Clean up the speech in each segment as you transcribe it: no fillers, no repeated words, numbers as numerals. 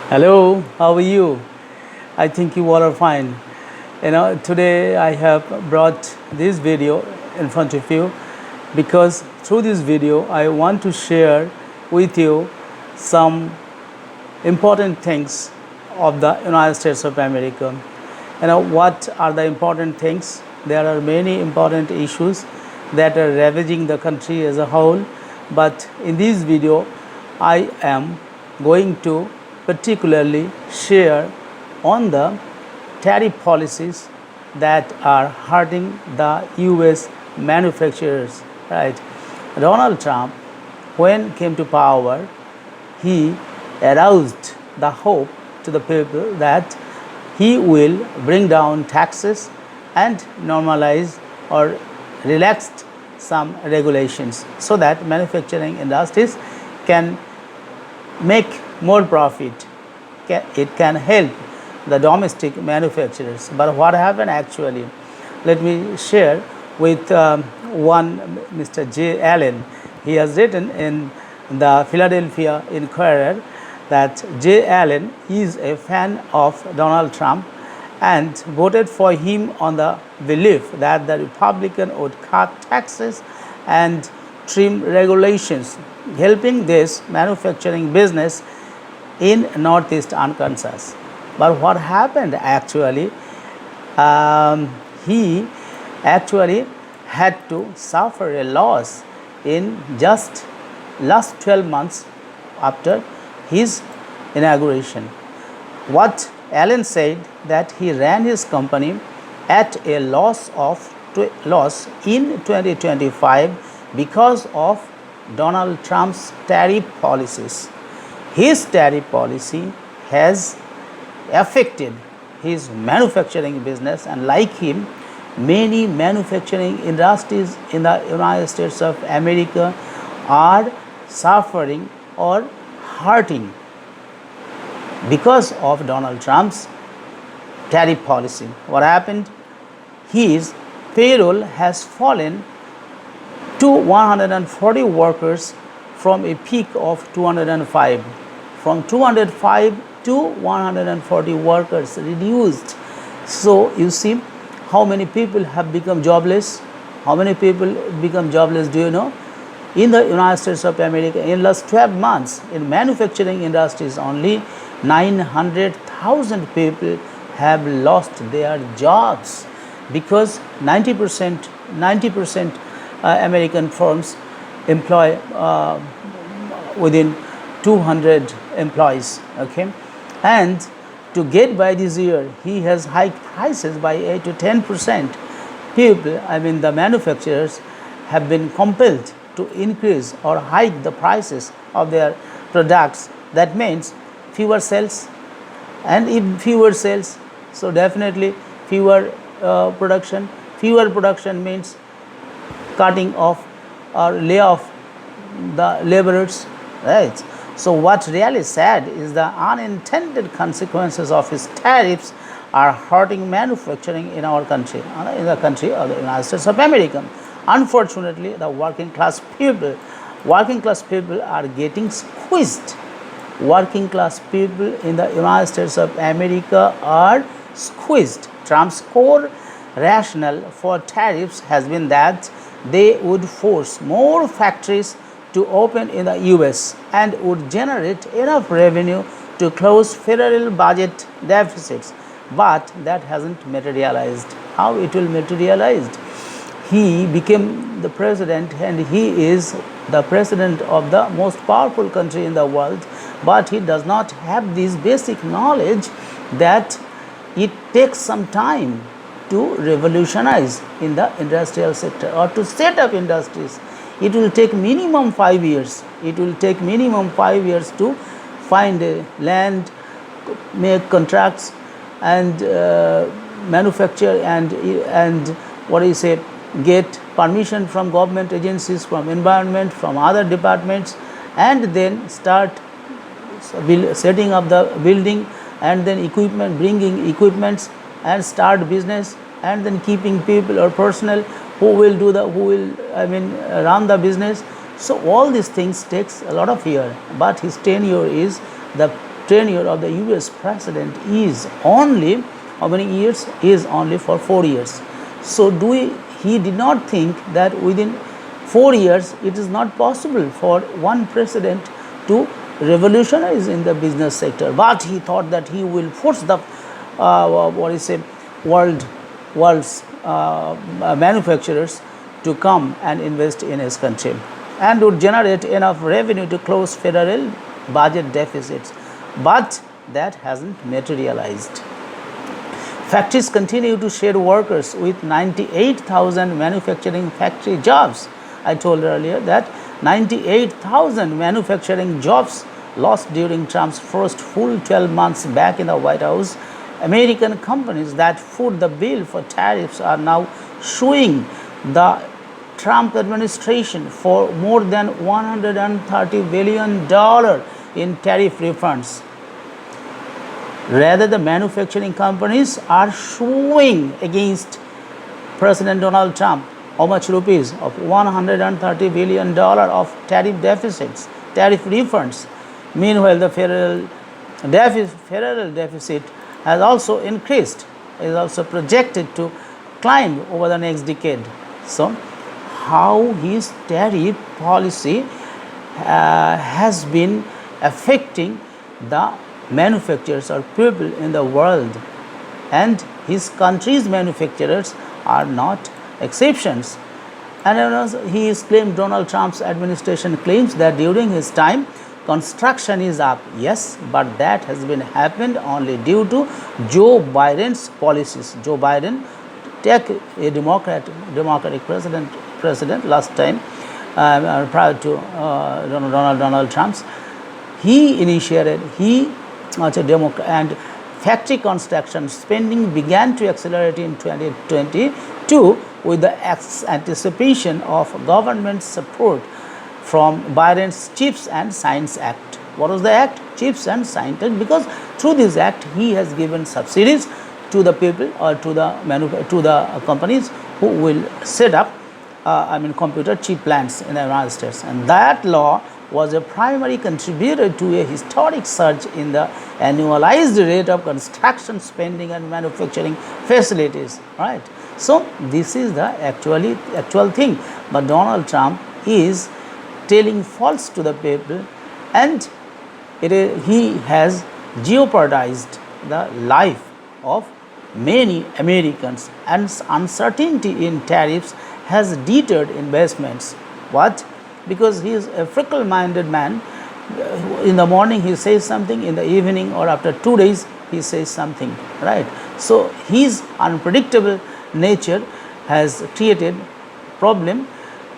Hello, how are you? I think you all are fine. Today I have brought this video in front of you because through this video I want to share with you some important things of the United States of America. What are the important things? There are many important issues that are ravaging the country as a whole, but in this video I am going to particularly share on the tariff policies that are hurting the US manufacturers, right? Donald Trump, when came to power, he aroused the hope to the people that he will bring down taxes and normalize or relaxed some regulations so that manufacturing industries can make more profit. It can help the domestic manufacturers. But what happened actually? Let me share with one Mr. J. Allen. He has written in the Philadelphia Inquirer that J. Allen is a fan of Donald Trump and voted for him on the belief that the Republican would cut taxes and trim regulations, helping this manufacturing business in Northeast Arkansas. But what happened actually? He actually had to suffer a loss in just last 12 months after his inauguration. What Allen said that he ran his company at a loss in 2025 because of Donald Trump's tariff policies. His tariff policy has affected his manufacturing business, and like him, many manufacturing industries in the United States of America are suffering or hurting because of Donald Trump's tariff policy. What happened? His payroll has fallen to 140 workers from a peak of 205. From 205 to 140 workers reduced. So you see how many people have become jobless. How many people become jobless, do you know? In the United States of America, in last 12 months, in manufacturing industries, only 900,000 people have lost their jobs because 90% American firms employ within 200 employees, okay? And to get by this year, he has hiked prices by 8 to 10%. People, the manufacturers, have been compelled to increase or hike the prices of their products. That means fewer sales, and if fewer sales, so definitely fewer production. Fewer production means cutting off or lay off the laborers, right? So what really sad is the unintended consequences of his tariffs are hurting manufacturing in our country, in the country of the United States of America. Unfortunately, the working class people are getting squeezed. Working class people in the United States of America are squeezed. Trump's core rationale for tariffs has been that they would force more factories to open in the US and would generate enough revenue to close federal budget deficits. But that hasn't materialized. How it will materialize? He became the president, and he is the president of the most powerful country in the world, but he does not have this basic knowledge that it takes some time to revolutionize in the industrial sector or to set up industries. It will take minimum 5 years. It will take minimum 5 years to find land, make contracts, and manufacture and what do you say, get permission from government agencies, from environment, from other departments, and then start setting up the building, and then bringing equipments, and start business, and then keeping people or personnel who will run the business. So all these things takes a lot of year, but his tenure is the tenure of the US president is only how many years? Is only for 4 years. So he did not think that within 4 years it is not possible for one president to revolutionize in the business sector, but he thought that he will force the what is say world's manufacturers to come and invest in his country and would generate enough revenue to close federal budget deficits, but that hasn't materialized. Factories continue to shed workers with 98,000 manufacturing factory jobs. I told earlier that 98,000 manufacturing jobs lost during Trump's first full 12 months back in the White House. American companies that foot the bill for tariffs are now suing the Trump administration for more than $130 billion in tariff refunds. Rather, the manufacturing companies are suing against President Donald Trump. How much rupees? Of $130 billion of tariff deficits, tariff refunds. Meanwhile, the federal deficit has also increased, is also projected to climb over the next decade. So, how his tariff policy has been affecting the manufacturers or people in the world, and his country's manufacturers are not exceptions. And he is claimed, Donald Trump's administration claims that during his time construction is up. Yes, but that has been happened only due to Joe Biden's policies. Joe Biden, take a democratic president last time prior to Donald Trump's, he initiated and factory construction spending began to accelerate in 2022 with the anticipation of government support from Biden's Chips and Science Act. What was the act? Chips and Science Act, because through this act he has given subsidies to the people or to the companies who will set up computer chip plants in the United States, and that law was a primary contributor to a historic surge in the annualized rate of construction spending and manufacturing facilities. Right. So this is the actual thing. But Donald Trump is telling false to the people, and he has jeopardized the life of many Americans, and uncertainty in tariffs has deterred investments. What? Because he is a fickle-minded man. In the morning he says something, in the evening or after 2 days he says something, right? So his unpredictable nature has created problem,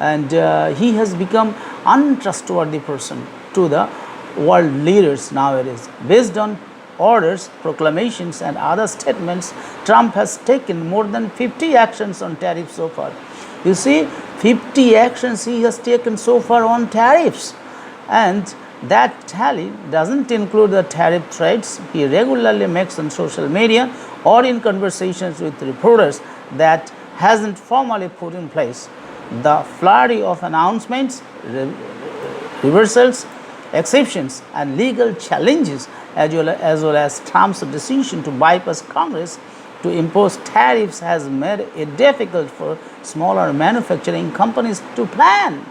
and he has become untrustworthy person to the world leaders nowadays. Based on orders, proclamations and other statements, Trump has taken more than 50 actions on tariffs so far. You see, 50 actions he has taken so far on tariffs, and that tally doesn't include the tariff threats he regularly makes on social media or in conversations with reporters that hasn't formally put in place. The flurry of announcements, reversals, exceptions and legal challenges, as well as Trump's decision to bypass Congress to impose tariffs, has made it difficult for smaller manufacturing companies to plan.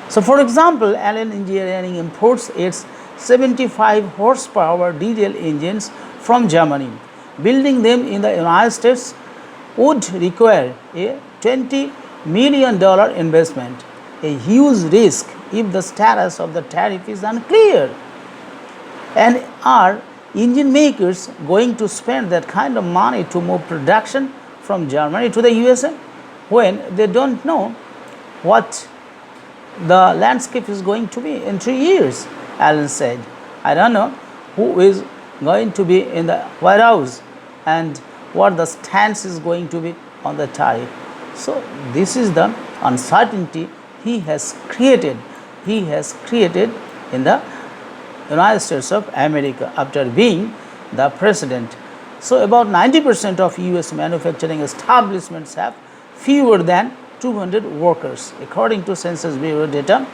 So, for example, Allen Engineering imports its 75 horsepower diesel engines from Germany. Building them in the United States would require a $20 million investment, a huge risk if the status of the tariff is unclear. And are engine makers going to spend that kind of money to move production from Germany to the USA when they don't know what the landscape is going to be in 3 years? Allen said, I don't know who is going to be in the White House and what the stance is going to be on the tariff. So this is the uncertainty he has created. He has created in the United States of America after being the president. So about 90% of US manufacturing establishments have fewer than 200 workers according to Census Bureau data,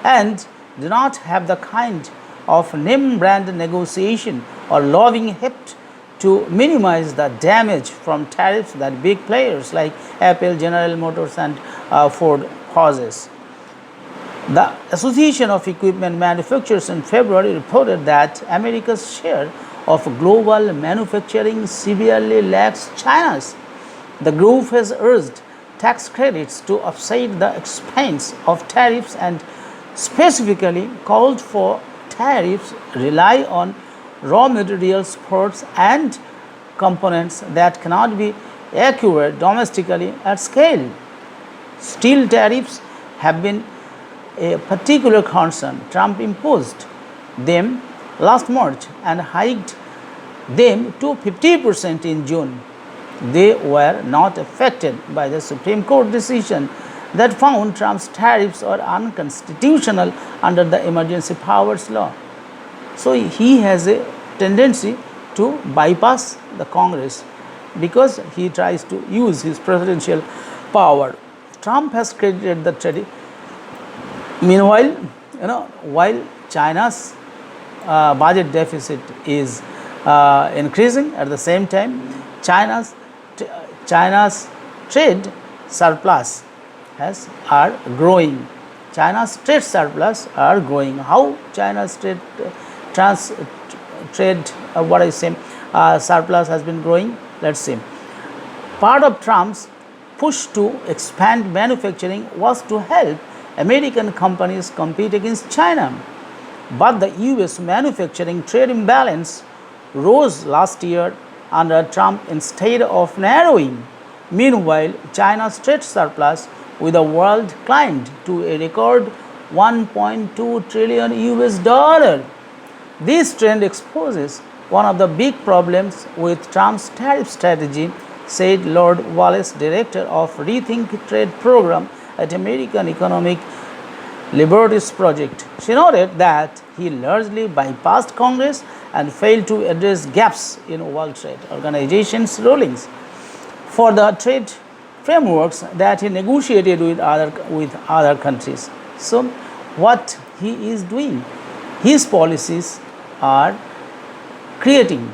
and do not have the kind of name brand negotiation or lobbying helped to minimize the damage from tariffs that big players like Apple, General Motors, and Ford causes. The Association of Equipment Manufacturers in February reported that America's share of global manufacturing severely lags China's. The group has urged tax credits to offset the expense of tariffs and specifically called for tariffs rely on raw materials, parts, and components that cannot be acquired domestically at scale. Steel tariffs have been a particular concern. Trump imposed them last March and hiked them to 50% in June. They were not affected by the Supreme Court decision that found Trump's tariffs are unconstitutional under the emergency powers law. So he has a tendency to bypass the Congress because he tries to use his presidential power. Trump has credited the treaty. Meanwhile, while China's budget deficit is increasing, at the same time, China's trade surplus are growing. China's trade surplus are growing. How China's surplus has been growing? Let's see. Part of Trump's push to expand manufacturing was to help American companies compete against China. But the US manufacturing trade imbalance rose last year under Trump instead of narrowing. Meanwhile, China's trade surplus with the world climbed to a record 1.2 trillion US dollar. This trend exposes one of the big problems with Trump's tariff strategy, said Lord Wallace, director of Rethink Trade program at American Economic Liberties Project. She noted that he largely bypassed Congress and failed to address gaps in World Trade Organization's rulings for the trade frameworks that he negotiated with other countries. So, what he is doing, his policies are creating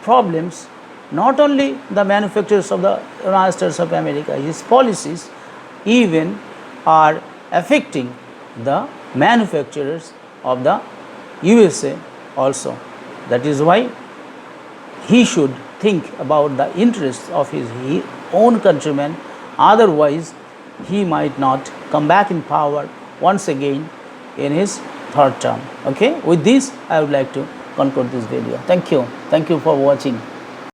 problems not only the manufacturers of the United States of America, his policies even are affecting the manufacturers of the USA also. That is why he should think about the interests of his own countrymen, otherwise he might not come back in power once again in his third term. Okay, with this I would like to conclude this video. Thank you for watching.